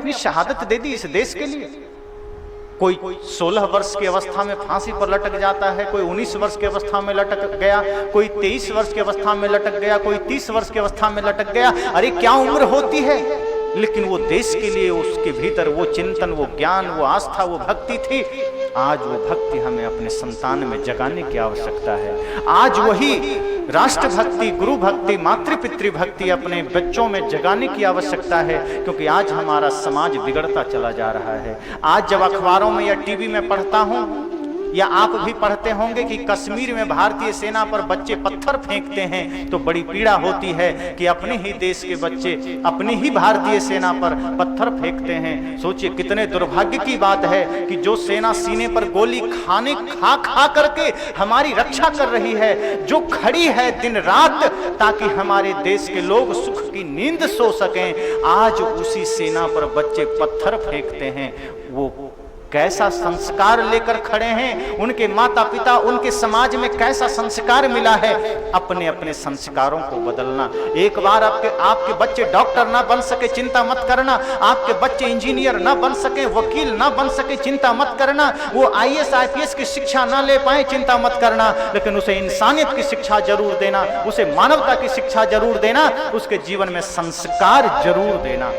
अपनी शहादत दे दी इस देश के लिए। कोई 16 वर्ष की अवस्था में फांसी पर लटक जाता है, कोई 19 वर्ष की अवस्था में लटक गया, कोई 23 वर्ष की अवस्था में लटक गया, कोई 30 वर्ष की अवस्था में लटक गया। अरे क्या उम्र होती है, लेकिन वो देश के लिए उसके भीतर वो चिंतन, वो ज्ञान, वो आस्था, वो भक्ति थी। आज वो भक्ति हमें अपने संतान में जगाने की आवश्यकता है। आज वही राष्ट्र भक्ति, गुरु भक्ति, मातृ पितृ भक्ति अपने बच्चों में जगाने की आवश्यकता है, क्योंकि आज हमारा समाज बिगड़ता चला जा रहा है। आज जब अखबारों में या टीवी में पढ़ता हूँ, या आप भी पढ़ते होंगे कि कश्मीर में भारतीय सेना पर बच्चे पत्थर फेंकते हैं, तो बड़ी पीड़ा होती है कि अपने ही देश के बच्चे अपनी ही भारतीय सेना पर पत्थर फेंकते हैं। सोचिए कितने दुर्भाग्य की बात है कि जो सेना सीने पर गोली खा खा करके हमारी रक्षा कर रही है, जो खड़ी है दिन रात ताकि हमारे देश के लोग सुख की नींद सो सकें, आज उसी सेना पर बच्चे पत्थर फेंकते हैं। वो कैसा संस्कार लेकर खड़े हैं, उनके माता पिता, उनके समाज में कैसा संस्कार मिला है। अपने अपने संस्कारों को बदलना। एक बार आपके बच्चे डॉक्टर ना बन सके, चिंता मत करना। आपके बच्चे इंजीनियर ना बन सके, वकील ना बन सके, चिंता मत करना। वो IAS IPS की शिक्षा ना ले पाए, चिंता मत करना। लेकिन उसे इंसानियत की शिक्षा जरूर देना, उसे मानवता की शिक्षा जरूर देना, उसके जीवन में संस्कार जरूर देना।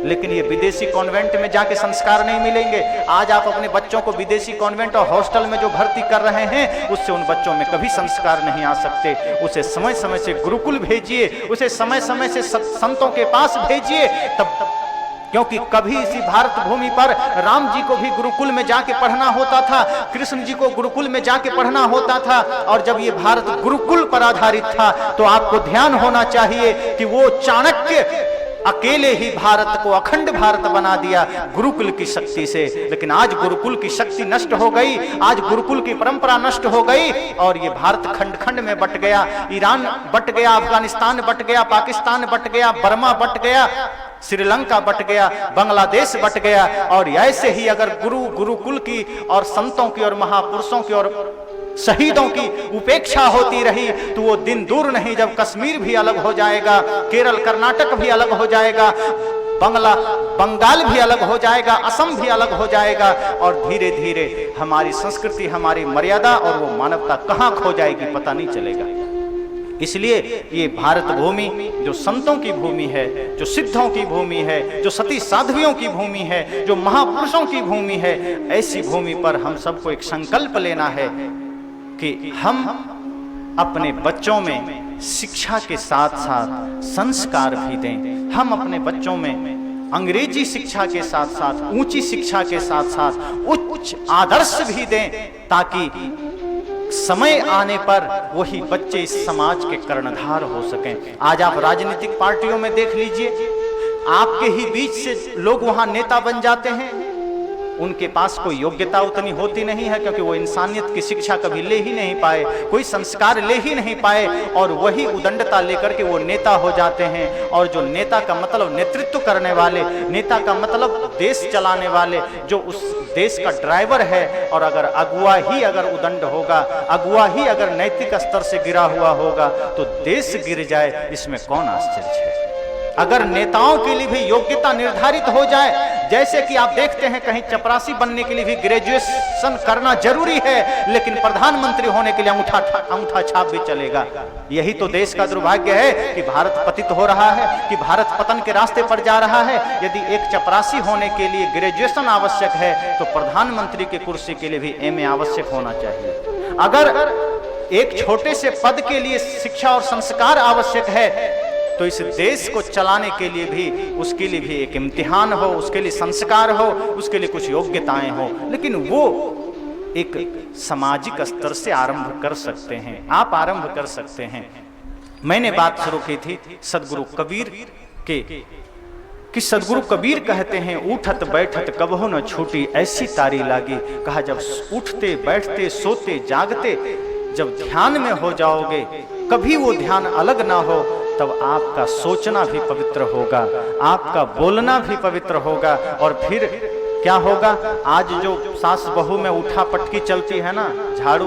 लेकिन ये विदेशी कॉन्वेंट में जाके संस्कार नहीं मिलेंगे। आज आप अपने बच्चों को विदेशी कॉन्वेंट और हॉस्टल में जो भर्ती कर रहे हैं, उससे उन बच्चों में कभी संस्कार नहीं आ सकते। उसे समय समय से गुरुकुल भेजिए, उसे समय समय से संतों के पास भेजिए, तब क्योंकि कभी इसी भारत भूमि पर राम जी को भी गुरुकुल में जाके पढ़ना होता था, कृष्ण जी को गुरुकुल में जाके पढ़ना होता था। और जब ये भारत गुरुकुल पर आधारित था, तो आपको ध्यान होना चाहिए कि वो चाणक्य अकेले ही भारत को अखंड भारत बना दिया गुरुकुल की शक्ति से। लेकिन आज गुरुकुल की शक्ति नष्ट हो गई, आज गुरुकुल की परंपरा नष्ट हो गई और ये भारत खंड खंड में बट गया। ईरान बट गया, अफगानिस्तान बट गया, पाकिस्तान बट गया, बर्मा बट गया, श्रीलंका बट गया, बांग्लादेश बट गया। और ऐसे ही अगर गुरुकुल की और संतों की और महापुरुषों की और शहीदों की उपेक्षा होती रही, तो वो दिन दूर नहीं जब कश्मीर भी अलग हो जाएगा, केरल कर्नाटक भी अलग हो जाएगा, बंगाल भी अलग हो जाएगा, असम भी अलग हो जाएगा। और धीरे धीरे हमारी संस्कृति, हमारी मर्यादा और वो मानवता कहाँ खो जाएगी पता नहीं चलेगा। इसलिए ये भारत भूमि जो संतों की भूमि है, जो सिद्धों की भूमि है, जो सती साध्वियों की भूमि है, जो महापुरुषों की भूमि है, ऐसी भूमि पर हम सबको एक संकल्प लेना है कि हम अपने बच्चों में शिक्षा के साथ साथ संस्कार भी दें। हम अपने बच्चों में अंग्रेजी शिक्षा के साथ साथ ऊंची शिक्षा के साथ साथ उच्च आदर्श भी दें, ताकि समय आने पर वही बच्चे इस समाज के कर्णधार हो सकें। आज आप राजनीतिक पार्टियों में देख लीजिए, आपके ही बीच से लोग वहां नेता बन जाते हैं। उनके पास कोई योग्यता उतनी होती नहीं है, क्योंकि वो इंसानियत की शिक्षा कभी ले ही नहीं पाए, कोई संस्कार ले ही नहीं पाए, और वही उदंडता लेकर के वो नेता हो जाते हैं। और जो नेता का मतलब नेतृत्व करने वाले, नेता का मतलब देश चलाने वाले, जो उस देश का ड्राइवर है, और अगर अगुआ ही अगर उदंड होगा, अगुआ ही अगर नैतिक स्तर से गिरा हुआ होगा, तो देश गिर जाए, इसमें कौन आश्चर्य है। अगर नेताओं के लिए भी योग्यता निर्धारित हो जाए, जैसे कि आप देखते हैं कहीं चपरासी बनने के लिए भी ग्रेजुएशन करना जरूरी है, लेकिन प्रधानमंत्री होने के लिए अंगूठा छाप भी चलेगा। यही तो देश का दुर्भाग्य है कि भारत पतित हो रहा है, कि भारत पतन के रास्ते पर जा रहा है। यदि एक चपरासी होने के लिए ग्रेजुएशन आवश्यक है, तो प्रधानमंत्री की कुर्सी के लिए भी MA आवश्यक होना चाहिए। अगर एक छोटे से पद के लिए शिक्षा और संस्कार आवश्यक है, तो इस देश को चलाने के लिए भी, उसके लिए भी एक इम्तिहान हो, उसके लिए संस्कार हो, उसके लिए कुछ योग्यताएं हो। लेकिन वो एक सामाजिक स्तर से आरंभ कर सकते हैं, आप आरंभ कर सकते हैं। मैंने बात शुरू की थी सदगुरु कबीर के, कि सदगुरु कबीर कहते हैं, उठत बैठत कबहु न छूटी ऐसी तारी लागी। कहा जब उठते बैठते सोते जागते जब ध्यान में हो जाओगे, कभी वो ध्यान अलग ना हो, तब आपका सोचना भी पवित्र होगा, आपका बोलना भी पवित्र होगा। और फिर क्या होगा, आज जो सास बहू में उठा पटकी चलती है ना, झाड़ू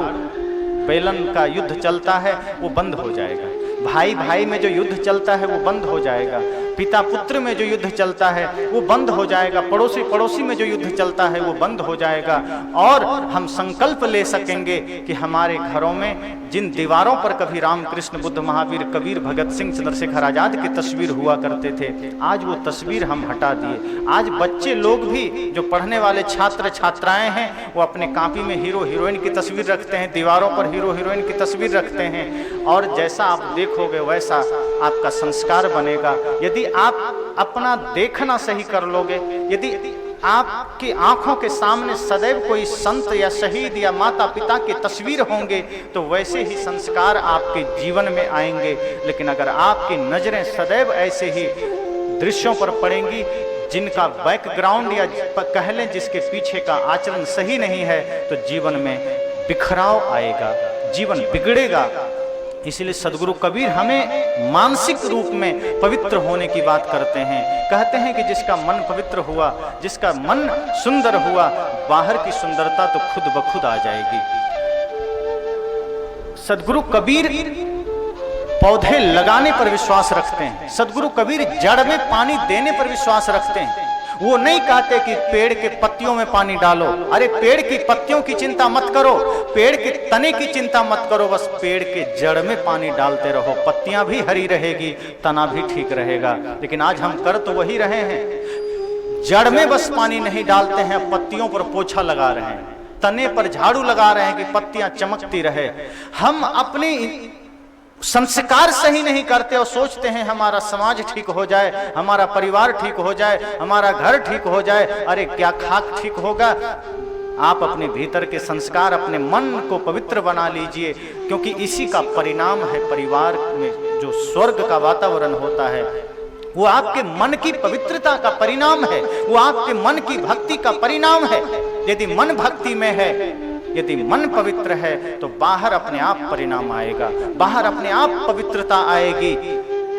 बेलन का युद्ध चलता है, वो बंद हो जाएगा। भाई भाई में जो युद्ध चलता है वो बंद हो जाएगा। पिता पुत्र में जो युद्ध चलता है वो बंद हो जाएगा, पड़ोसी पड़ोसी में जो युद्ध चलता है वो बंद हो जाएगा, और हम संकल्प ले सकेंगे कि हमारे घरों में जिन दीवारों पर कभी रामकृष्ण, बुद्ध, महावीर, कबीर, भगत सिंह, चंद्रशेखर आजाद की तस्वीर हुआ करते थे, आज वो तस्वीर हम हटा दिए। आज बच्चे लोग भी, जो पढ़ने वाले छात्र छात्राएं हैं, वो अपने कॉपी में हीरो हीरोइन की तस्वीर रखते हैं, दीवारों पर हीरो हीरोइन की तस्वीर रखते हैं, और जैसा आप देखोगे वैसा आपका संस्कार बनेगा। यदि आप अपना देखना सही कर लोगे, यदि आपकी आंखों के सामने सदैव कोई संत या शहीद या माता पिता की तस्वीर होंगे, तो वैसे ही संस्कार आपके जीवन में आएंगे। लेकिन अगर आपकी नजरें सदैव ऐसे ही दृश्यों पर पड़ेंगी जिनका बैकग्राउंड या कह लें जिसके पीछे का आचरण सही नहीं है, तो जीवन में बिखराव आएगा, जीवन बिगड़ेगा। इसलिए सदगुरु कबीर हमें मानसिक रूप में पवित्र होने की बात करते हैं। कहते हैं कि जिसका मन पवित्र हुआ, जिसका मन सुंदर हुआ, बाहर की सुंदरता तो खुद ब खुद आ जाएगी। सदगुरु कबीर पौधे लगाने पर विश्वास रखते हैं, सदगुरु कबीर जड़ में पानी देने पर विश्वास रखते हैं। वो नहीं कहते कि पेड़ के पत्तियों में पानी डालो, अरे पेड़ की पत्तियों की चिंता मत करो, पेड़ के तने की चिंता मत करो, बस पेड़ के जड़ में पानी डालते रहो, पत्तियां भी हरी रहेगी, तना भी ठीक रहेगा। लेकिन आज हम कर तो वही रहे हैं, जड़ में बस पानी नहीं डालते हैं, पत्तियों पर पोछा लगा रहे हैं, तने पर झाड़ू लगा रहे हैं कि पत्तियां चमकती रहे। हम अपनी संस्कार सही नहीं करते और सोचते हैं हमारा समाज ठीक हो जाए, हमारा परिवार ठीक हो जाए, हमारा घर ठीक हो जाए। अरे क्या खाक ठीक होगा? आप अपने भीतर के संस्कार, अपने मन को पवित्र बना लीजिए, क्योंकि इसी का परिणाम है परिवार में जो स्वर्ग का वातावरण होता है, वो आपके मन की पवित्रता का परिणाम है, वो आपके मन की भक्ति का परिणाम है। यदि मन भक्ति में है, यदि मन पवित्र है, तो बाहर अपने आप परिणाम आएगा, बाहर अपने आप पवित्रता आएगी।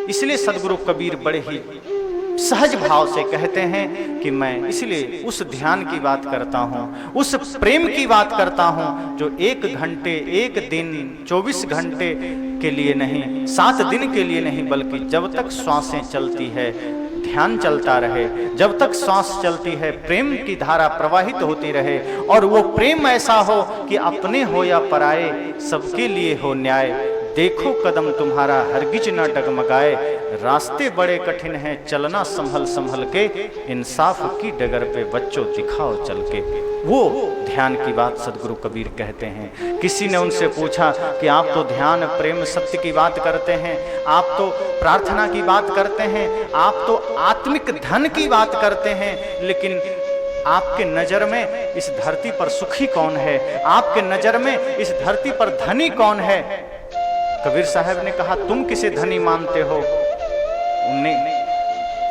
इसलिए सदगुरु कबीर बड़े ही सहज भाव से कहते हैं कि मैं इसलिए उस ध्यान की बात करता हूँ, उस प्रेम की बात करता हूँ जो 1 घंटे, 1 दिन, 24 घंटे के लिए नहीं, 7 दिन के लिए नहीं, बल्कि जब तक श्वासें चलती है ध्यान चलता रहे, जब तक सांस चलती है प्रेम की धारा प्रवाहित होती रहे, और वो प्रेम ऐसा हो कि अपने हो या पराए सबके लिए हो न्याय। देखो कदम तुम्हारा हरगिज न डगमगाए, रास्ते बड़े कठिन हैं चलना संभल संभल के, इंसाफ की डगर पे बच्चों दिखाओ चल के। वो ध्यान की बात सदगुरु कबीर कहते हैं। किसी ने उनसे पूछा कि आप तो ध्यान, प्रेम, सत्य की बात करते हैं, आप तो प्रार्थना की बात करते हैं, आप तो आत्मिक धन की बात करते हैं, लेकिन आपके नजर में इस धरती पर सुखी कौन है? आपके नजर में इस धरती पर धनी कौन है? कबीर साहब ने कहा, तुम किसे धनी मानते हो?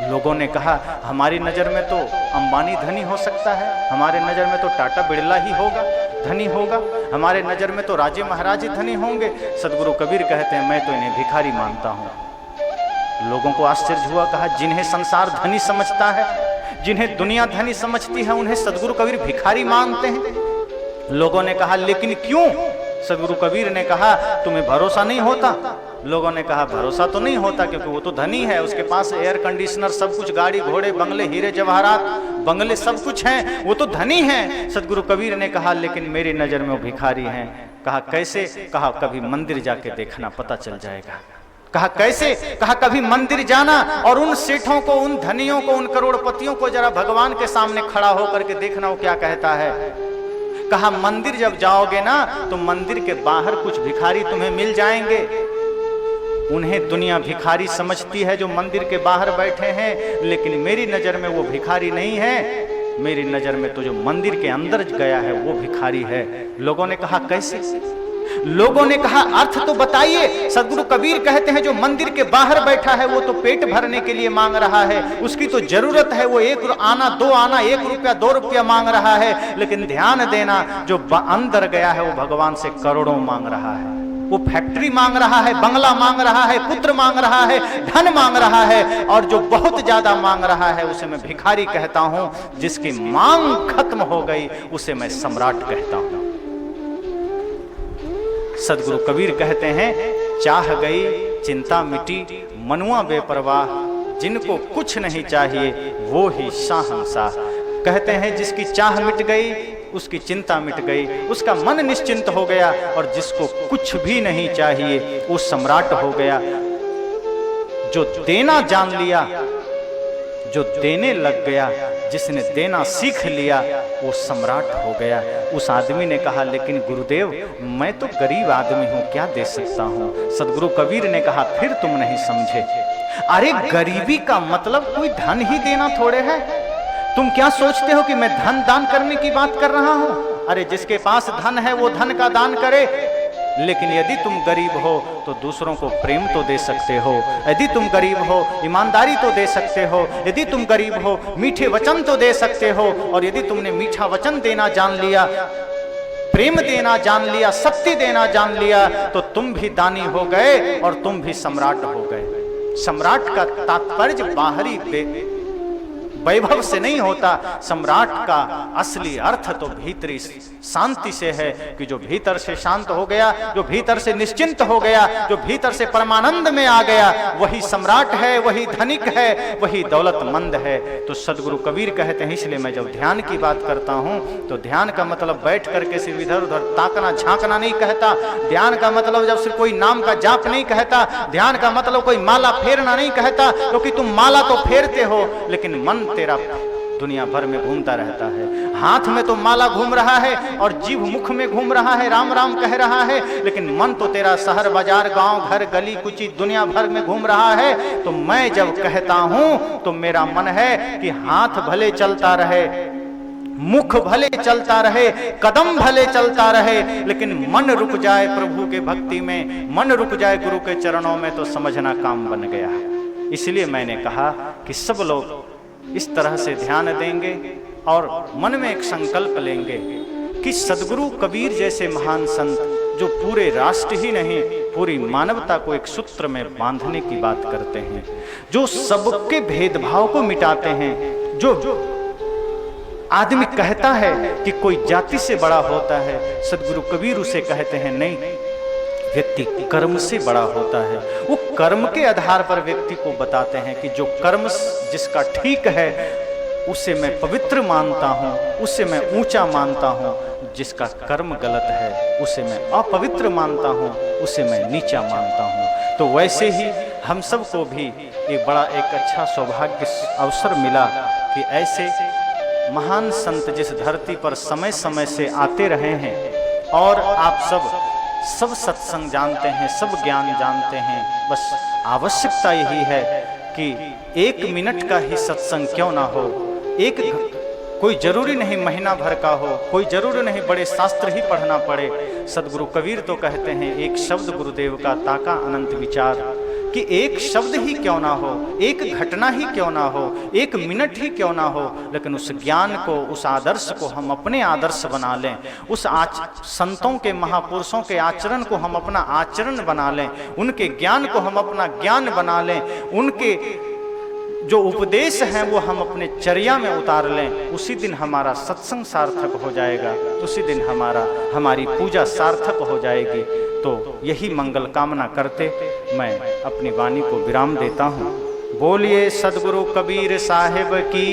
लोगों ने कहा, हमारी नज़र में तो अंबानी धनी हो सकता है, हमारे नज़र में तो टाटा बिरला ही होगा, धनी होगा, हमारे नज़र में तो राजे महाराजे धनी होंगे। सदगुरु कबीर कहते हैं, मैं तो इन्हें भिखारी मानता हूँ। लोगों को आश्चर्य हुआ, कहा जिन्हें संसार धनी समझता है, जिन्हें दुनिया धनी समझती है, उन्हें सदगुरु कबीर भिखारी मानते हैं। लोगों ने कहा, लेकिन क्यों? सदगुरु कबीर ने कहा, तुम्हें भरोसा नहीं होता? लोगों ने कहा, भरोसा तो नहीं होता क्योंकि वो तो धनी है, उसके पास एयर कंडीशनर, सब कुछ, गाड़ी घोड़े, बंगले, हीरे जवाहरात, बंगले सब कुछ हैं, वो तो धनी हैं। सदगुरु कबीर ने कहा, लेकिन मेरी नज़र में वो भिखारी हैं। कहा कैसे? कहा कभी मंदिर जाके देखना, पता चल जाएगा। कहा कैसे? कहा कभी मंदिर जाना और उन सेठों को, उन धनियों को, उन करोड़पतियों को जरा भगवान के सामने खड़ा होकर के देखना वो क्या कहता है। कहा मंदिर जब जाओगे ना तो मंदिर के बाहर कुछ भिखारी तुम्हें मिल जाएंगे। उन्हें दुनिया भिखारी समझती है जो मंदिर के बाहर बैठे हैं, लेकिन मेरी नज़र में वो भिखारी नहीं है, मेरी नज़र में तो जो मंदिर के अंदर गया है वो भिखारी है। लोगों ने कहा कैसे? लोगों ने कहा अर्थ तो बताइए। सदगुरु कबीर कहते हैं, जो मंदिर के बाहर बैठा है वो तो पेट भरने के लिए मांग रहा है, उसकी तो जरूरत है, वो 1 आना 2 आना, 1 रुपया 2 रुपया मांग रहा है। लेकिन ध्यान देना, जो अंदर गया है वो भगवान से करोड़ों मांग रहा है। वो फैक्ट्री मांग रहा है, बंगला मांग रहा है, पुत्र मांग रहा है, धन मांग रहा है, और जो बहुत ज्यादा मांग रहा है उसे मैं भिखारी कहता हूं। जिसकी मांग खत्म हो गई उसे मैं सम्राट कहता हूं। सदगुरु कबीर कहते हैं, चाह गई चिंता मिटी, मनुआ बेपरवाह, जिनको कुछ नहीं चाहिए वो ही शाहंशाह। कहते हैं जिसकी चाह मिट गई उसकी चिंता मिट गई, उसका मन निश्चिंत हो गया, और जिसको कुछ भी नहीं चाहिए वो सम्राट हो गया। जो देना जान लिया, जो देने लग गया, जिसने देना सीख लिया वो सम्राट हो गया। उस आदमी ने कहा लेकिन गुरुदेव मैं तो गरीब आदमी हूं, क्या दे सकता हूं? सदगुरु कबीर ने कहा फिर तुम नहीं समझे। अरे गरीबी का मतलब कोई धन ही देना थोड़े है। तुम क्या सोचते हो कि मैं धन दान करने की बात कर रहा हूं? अरे जिसके पास धन है वो धन का दान करे, लेकिन यदि तुम गरीब हो तो दूसरों को प्रेम तो दे सकते हो। यदि तुम गरीब हो ईमानदारी तो दे सकते हो। यदि तुम गरीब हो मीठे वचन तो दे सकते हो। और यदि तुमने मीठा वचन देना जान लिया, प्रेम देना जान लिया, शक्ति देना जान लिया, तो तुम भी दानी हो गए और तुम भी सम्राट हो गए। सम्राट का तात्पर्य बाहरी वैभव से नहीं होता। सम्राट का असली अर्थ तो भीतरी शांति से है कि जो भीतर से शांत हो गया, जो भीतर से निश्चिंत हो गया, जो भीतर से परमानंद में आ गया, वही सम्राट है, वही धनिक है, वही दौलतमंद है। तो सदगुरु कबीर कहते हैं, इसलिए मैं जब ध्यान की बात करता हूं तो ध्यान का मतलब बैठ करके सिर्फ इधर उधर ताकना झांकना नहीं कहता। ध्यान का मतलब जब सिर्फ कोई नाम का जाप नहीं कहता। ध्यान का मतलब कोई माला फेरना नहीं कहता, क्योंकि तुम माला तो फेरते हो लेकिन मन तेरा दुनिया भर में घूमता रहता है। हाथ में तो माला घूम रहा है और जीभ मुख में घूम रहा है, राम राम कह रहा है, लेकिन मन तो तेरा शहर बाजार गांव घर गली कुची दुनिया भर में घूम रहा है। तो मैं जब कहता हूं तो मेरा मन है कि हाथ भले चलता रहे, मुख भले चलता रहे, कदम भले चलता रहे, लेकिन मन रुक जाए प्रभु के भक्ति में, मन रुक जाए गुरु के चरणों में, तो समझना काम बन गया। इसलिए मैंने कहा कि सब लोग इस तरह से ध्यान देंगे और मन में एक संकल्प लेंगे कि सदगुरु कबीर जैसे महान संत जो पूरे राष्ट्र ही नहीं पूरी मानवता को एक सूत्र में बांधने की बात करते हैं, जो सबके भेदभाव को मिटाते हैं, जो आदमी कहता है कि कोई जाति से बड़ा होता है, सदगुरु कबीर उसे कहते हैं नहीं, व्यक्ति कर्म से बड़ा होता है। वो कर्म के आधार पर व्यक्ति को बताते हैं कि जो कर्म जिसका ठीक है उसे मैं पवित्र मानता हूँ, उसे मैं ऊंचा मानता हूँ। जिसका कर्म गलत है उसे मैं अपवित्र मानता हूँ, उसे मैं नीचा मानता हूँ। तो वैसे ही हम सबको भी एक अच्छा सौभाग्य अवसर मिला कि ऐसे महान संत जिस धरती पर समय समय से आते रहे हैं, और आप सब सत्संग जानते हैं, सब ज्ञान जानते हैं, बस आवश्यकता यही है कि 1 मिनट का ही सत्संग क्यों ना हो, कोई जरूरी नहीं महीना भर का हो, कोई जरूरी नहीं बड़े शास्त्र ही पढ़ना पड़े। सदगुरु कबीर तो कहते हैं एक शब्द गुरुदेव का ताका अनंत विचार, कि एक शब्द ही क्यों ना हो, एक घटना ही क्यों ना हो, 1 मिनट ही क्यों ना हो, लेकिन उस ज्ञान को, उस आदर्श को हम अपने आदर्श बना लें, उस संतों के महापुरुषों के आचरण को हम अपना आचरण बना लें, उनके ज्ञान को हम अपना ज्ञान बना लें, उनके जो उपदेश हैं वो हम अपने चर्या में उतार लें। उसी दिन हमारा सत्संग सार्थक हो जाएगा, उसी दिन हमारी पूजा सार्थक हो जाएगी। तो यही मंगल कामना करते मैं अपनी वाणी को विराम देता हूँ। बोलिए सदगुरु कबीर साहिब की।